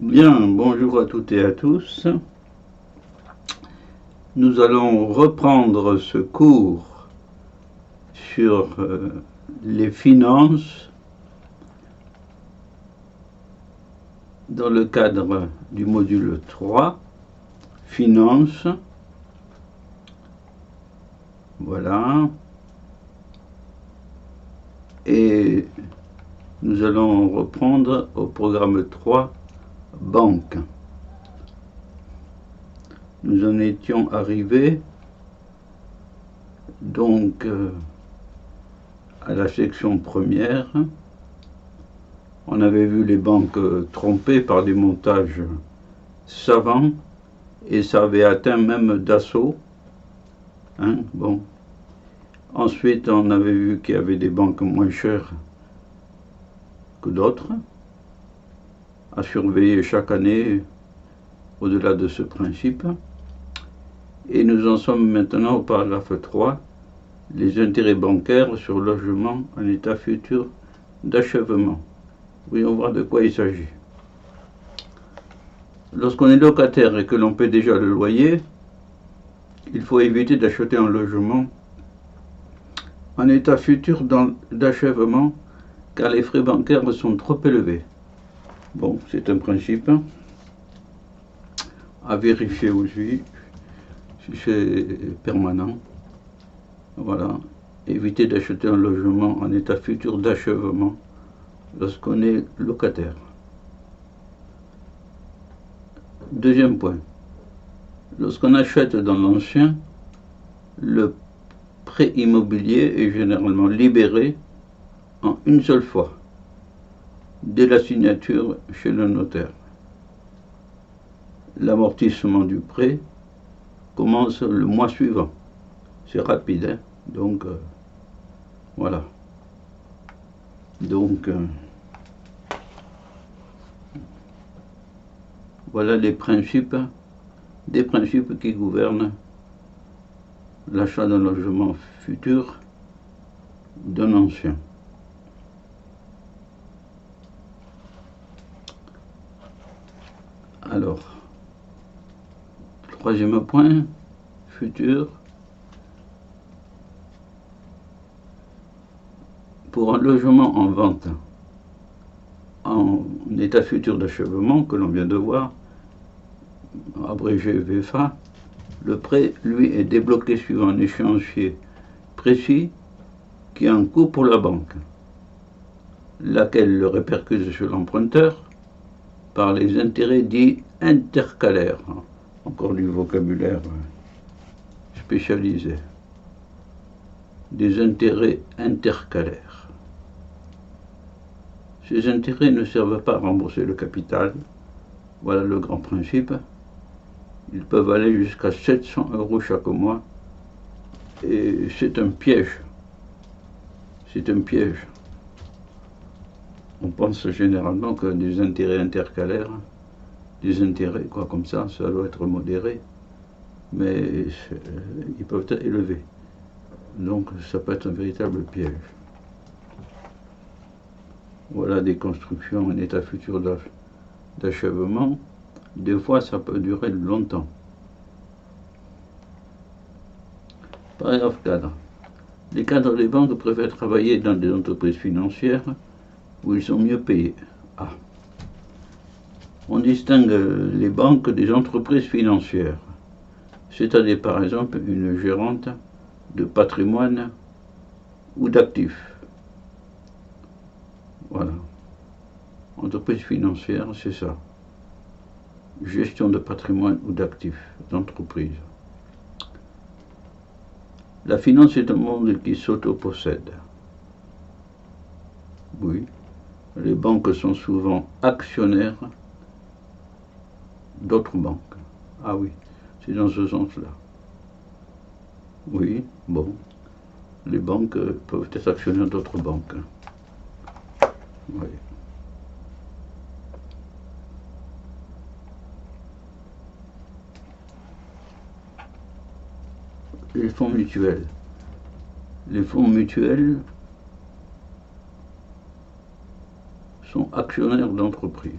Bien, bonjour à toutes et à tous. Nous allons reprendre ce cours sur les finances dans le cadre du module 3, finances. Voilà. Et nous allons reprendre au programme 3, banque. Nous en étions arrivés donc à la section première. On avait vu les banques trompées par des montages savants et ça avait atteint même Dassault. Bon. Ensuite, on avait vu qu'il y avait des banques moins chères que d'autres, à surveiller chaque année au-delà de ce principe. Et nous en sommes maintenant au paragraphe 3, les intérêts bancaires sur logement en état futur d'achèvement. Voyons voir de quoi il s'agit. Lorsqu'on est locataire et que l'on paie déjà le loyer, il faut éviter d'acheter un logement en état futur d'achèvement car les frais bancaires sont trop élevés. Bon, c'est un principe à vérifier aussi si c'est permanent. Voilà, éviter d'acheter un logement en état futur d'achèvement lorsqu'on est locataire. Deuxième point, lorsqu'on achète dans l'ancien, le prêt immobilier est généralement libéré en une seule fois, dès la signature chez le notaire. L'amortissement du prêt commence le mois suivant. C'est rapide, donc voilà. Donc voilà les principes, des principes qui gouvernent l'achat d'un logement futur d'un ancien. Alors, troisième point, futur. Pour un logement en vente, en état futur d'achèvement, que l'on vient de voir, abrégé VFA, le prêt, lui, est débloqué suivant un échéancier précis qui a un coût pour la banque, laquelle le répercute sur l'emprunteur par les intérêts dits intercalaires. Encore du vocabulaire spécialisé. Des intérêts intercalaires. Ces intérêts ne servent pas à rembourser le capital. Voilà le grand principe. Ils peuvent aller jusqu'à 700 € chaque mois. Et c'est un piège. C'est un piège. On pense généralement que des intérêts intercalaires, des intérêts quoi comme ça doit être modéré. Mais ils peuvent être élevés. Donc ça peut être un véritable piège. Voilà des constructions en état futur d'achèvement. Des fois, ça peut durer longtemps. Paragraphe 4. Les cadres des banques préfèrent travailler dans des entreprises financières où ils sont mieux payés. On distingue les banques des entreprises financières, c'est-à-dire par exemple une gérante de patrimoine ou d'actifs. Voilà. Entreprise financière, c'est ça. Gestion de patrimoine ou d'actifs d'entreprise. La finance est un monde qui s'auto-possède. Oui, les banques sont souvent actionnaires d'autres banques. Ah oui, c'est dans ce sens-là. Oui, bon, les banques peuvent être actionnaires d'autres banques. Oui. Les fonds mutuels. Les fonds mutuels sont actionnaires d'entreprises.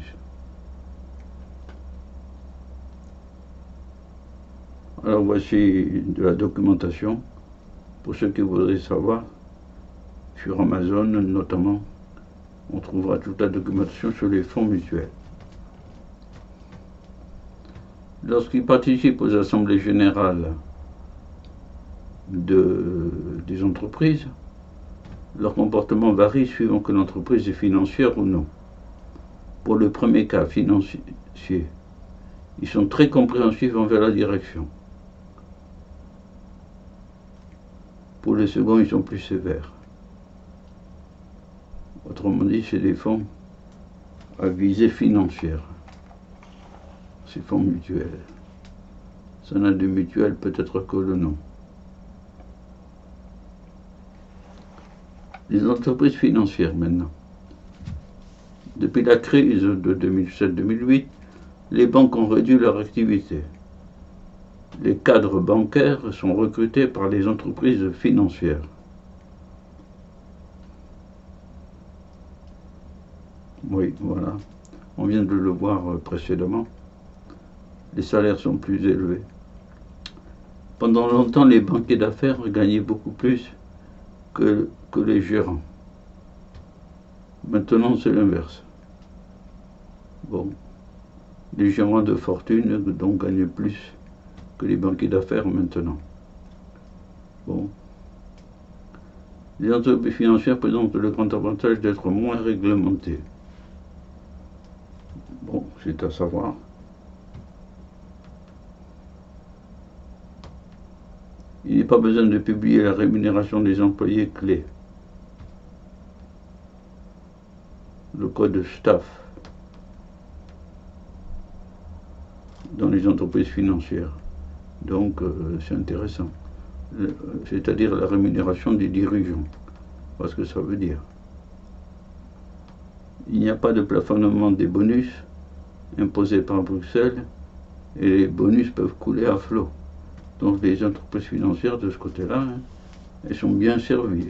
Alors voici de la documentation pour ceux qui voudraient savoir. Sur Amazon notamment, on trouvera toute la documentation sur les fonds mutuels. Lorsqu'ils participent aux assemblées générales des entreprises, leur comportement varie suivant que l'entreprise est financière ou non. Pour le premier cas, financier, ils sont très compréhensifs envers la direction. Pour le second, ils sont plus sévères. Autrement dit, c'est des fonds à visée financière. Ces fonds mutuels. Ça n'a de mutuel peut-être que le nom. Les entreprises financières maintenant. Depuis la crise de 2007-2008, les banques ont réduit leur activité. Les cadres bancaires sont recrutés par les entreprises financières. Oui, voilà. On vient de le voir précédemment. Les salaires sont plus élevés. Pendant longtemps, les banquiers d'affaires gagnaient beaucoup plus que les gérants. Maintenant, c'est l'inverse. Bon, les gérants de fortune donc gagnent plus que les banquiers d'affaires maintenant. Bon. Les entreprises financières présentent le grand avantage d'être moins réglementées. Bon, c'est à savoir. Il n'est pas besoin de publier la rémunération des employés clés. Le code staff dans les entreprises financières. Donc, c'est intéressant. C'est-à-dire la rémunération des dirigeants. Voilà ce que ça veut dire. Il n'y a pas de plafonnement des bonus imposés par Bruxelles et les bonus peuvent couler à flot. Donc les entreprises financières de ce côté-là, elles sont bien servies.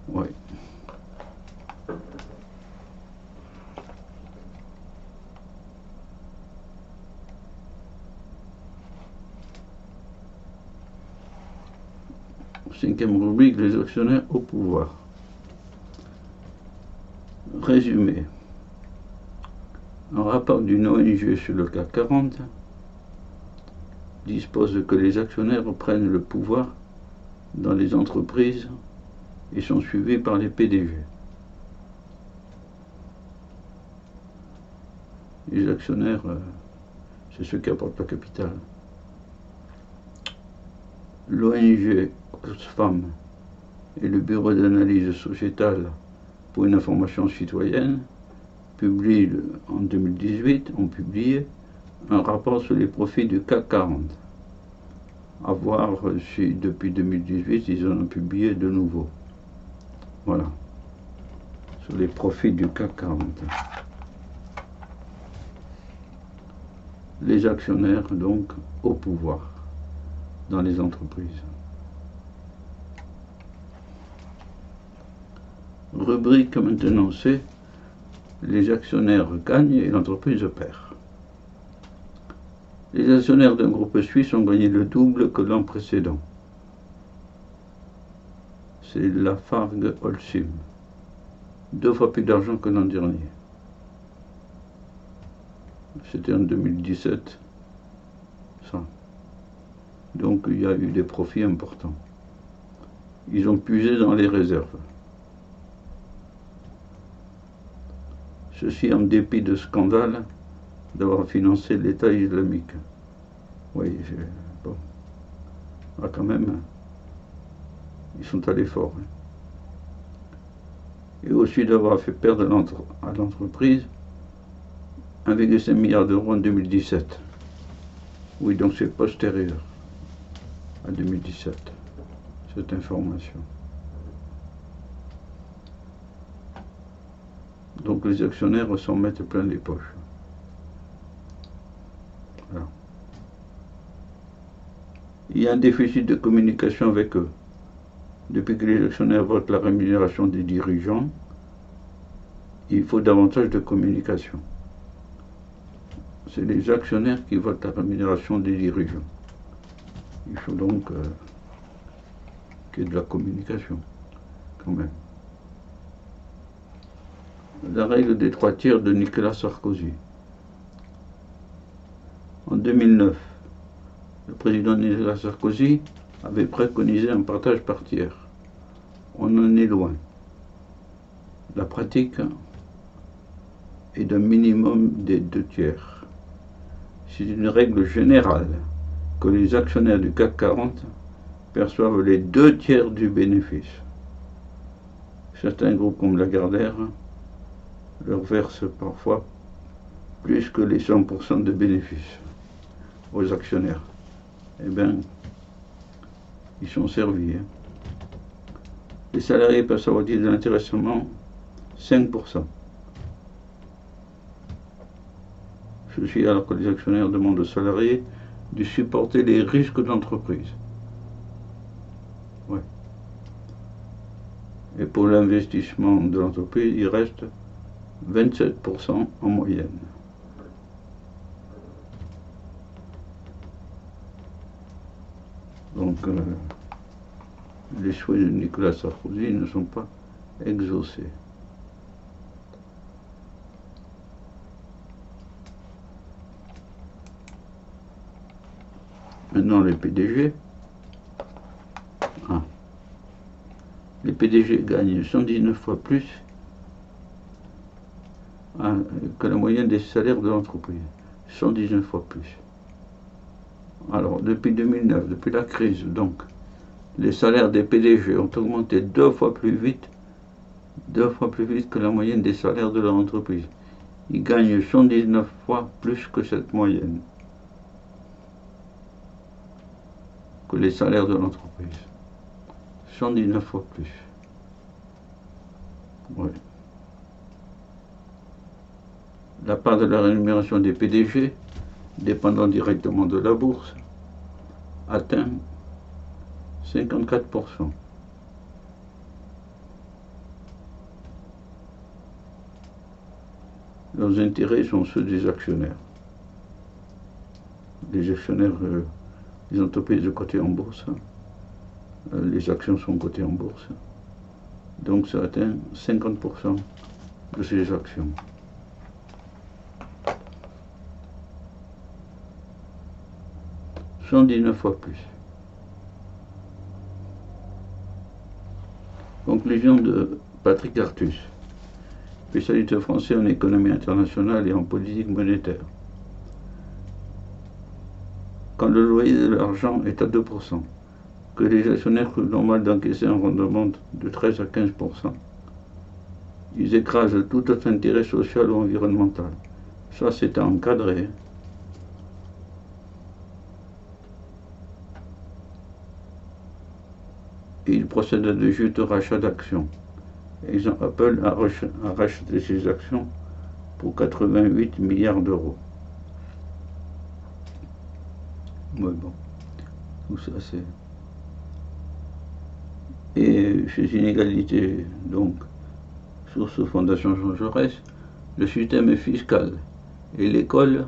Oui. Cinquième rubrique, les actionnaires au pouvoir. Résumé. Un rapport d'une ONG sur le CAC 40 dispose que les actionnaires prennent le pouvoir dans les entreprises et sont suivis par les PDG. Les actionnaires, c'est ceux qui apportent le capital. L'ONG Oxfam et le Bureau d'analyse sociétale pour une information citoyenne en 2018 ont publié un rapport sur les profits du CAC 40. À voir si depuis 2018 ils en ont publié de nouveau. Voilà. Sur les profits du CAC 40. Les actionnaires donc au pouvoir dans les entreprises. Rubrique maintenant c'est les actionnaires gagnent et l'entreprise perd. Les actionnaires d'un groupe suisse ont gagné le double que l'an précédent. C'est Lafargue Holcim. 2 fois plus d'argent que l'an dernier. C'était en 2017. Ça. Donc il y a eu des profits importants. Ils ont puisé dans les réserves. Ceci en dépit de scandales d'avoir financé l'État islamique. Oui, bon. Ah, quand même, ils sont allés fort. Et aussi d'avoir fait perdre à l'entreprise 1,5 milliard d'euros en 2017. Oui, donc c'est postérieur à 2017, cette information. Donc les actionnaires s'en mettent plein les poches. Voilà. Il y a un déficit de communication avec eux. Depuis que les actionnaires votent la rémunération des dirigeants, il faut davantage de communication. c'est les actionnaires qui votent la rémunération des dirigeants. Il faut donc qu'il y ait de la communication, quand même. La règle des 3/3 de Nicolas Sarkozy. En 2009, le président Nicolas Sarkozy avait préconisé un partage par tiers. On en est loin. La pratique est d'un minimum des 2/3. C'est une règle générale que les actionnaires du CAC 40 perçoivent les 2/3 du bénéfice. Certains groupes comme Lagardère leur versent parfois plus que les 100% de bénéfices aux actionnaires. Eh bien, ils sont servis. Les salariés peuvent avoir dit de l'intéressement 5%. Ceci alors que les actionnaires demandent aux salariés de supporter les risques d'entreprise. Ouais. Et pour l'investissement de l'entreprise, il reste 27% en moyenne. Donc, les souhaits de Nicolas Sarkozy ne sont pas exaucés. Maintenant, les PDG. Les PDG gagnent 119 fois plus que la moyenne des salaires de l'entreprise. 119 fois plus. Alors, depuis 2009, depuis la crise, donc, les salaires des PDG ont augmenté 2 fois plus vite que la moyenne des salaires de leur entreprise. Ils gagnent 119 fois plus que cette moyenne, que les salaires de l'entreprise. 119 fois plus. Oui. La part de la rémunération des PDG, dépendant directement de la bourse, atteint 54%. Leurs intérêts sont ceux des actionnaires. Les actionnaires, les entreprises de cotées en bourse, les actions sont cotées en bourse. Donc ça atteint 50% de ces actions. « 119 fois plus. » Conclusion de Patrick Artus, spécialiste français en économie internationale et en politique monétaire. Quand le loyer de l'argent est à 2%, que les actionnaires trouvent normal d'encaisser un rendement de 13 à 15%, ils écrasent tout autre intérêt social ou environnemental. Ça, c'est encadré. Et ils procèdent à de justes rachats d'actions. Apple a racheté ses actions pour 88 milliards d'euros. Oui, bon, tout ça c'est... Et ces inégalités, donc, source Fondation Jean Jaurès, le système fiscal et l'école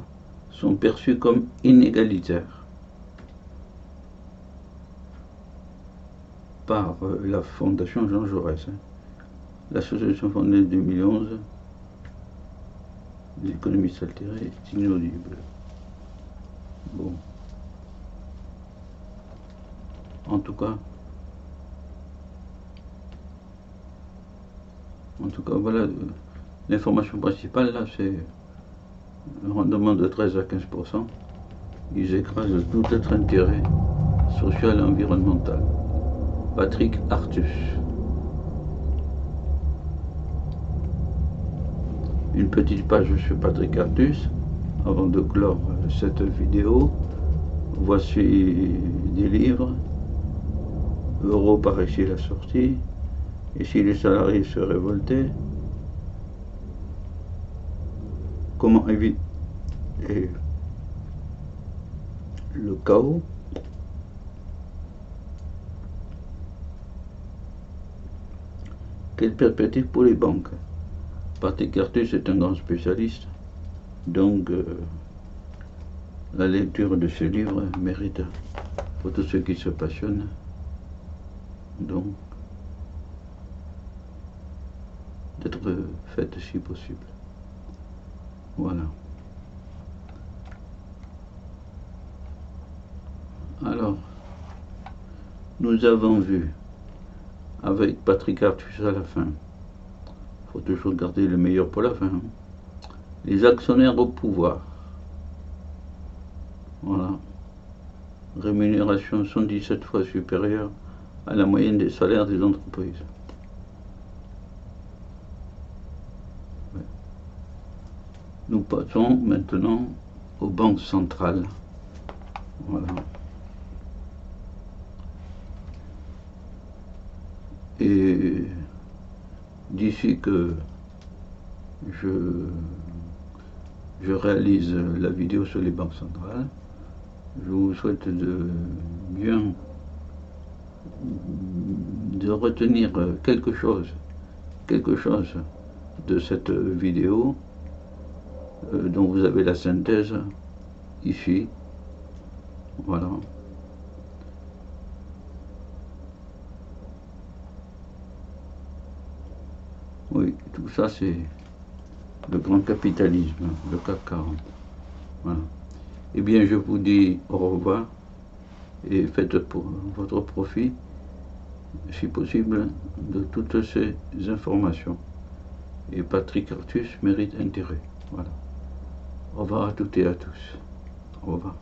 sont perçus comme inégalitaires par la Fondation Jean Jaurès. L'association fondée en 2011, les économistes altérés, est inaudible. Bon. En tout cas, voilà, l'information principale là, c'est un rendement de 13 à 15%. Ils écrasent tout autre intérêt social et environnemental. Patrick Artus. Une petite page sur Patrick Artus avant de clore cette vidéo. Voici des livres. Euro par ici la sortie. Et si les salariés se révoltaient, comment éviter le chaos? Quelle perspective pour les banques? Patrick Artus est un grand spécialiste, donc La lecture de ce livre mérite, pour tous ceux qui se passionnent, donc, d'être faite si possible. Voilà. Alors, nous avons vu, avec Patrick Artus à la fin, il faut toujours garder le meilleur pour la fin, hein, les actionnaires au pouvoir. Voilà. Rémunération 117 fois supérieure à la moyenne des salaires des entreprises. Ouais. Nous passons maintenant aux banques centrales. Voilà. Et d'ici que je réalise la vidéo sur les banques centrales, je vous souhaite de retenir quelque chose de cette vidéo dont vous avez la synthèse ici. Voilà. Oui, tout ça c'est le grand capitalisme, le CAC 40. Voilà. Eh bien, je vous dis au revoir et faites pour votre profit, si possible, de toutes ces informations. Et Patrick Artus mérite intérêt. Voilà. Au revoir à toutes et à tous. Au revoir.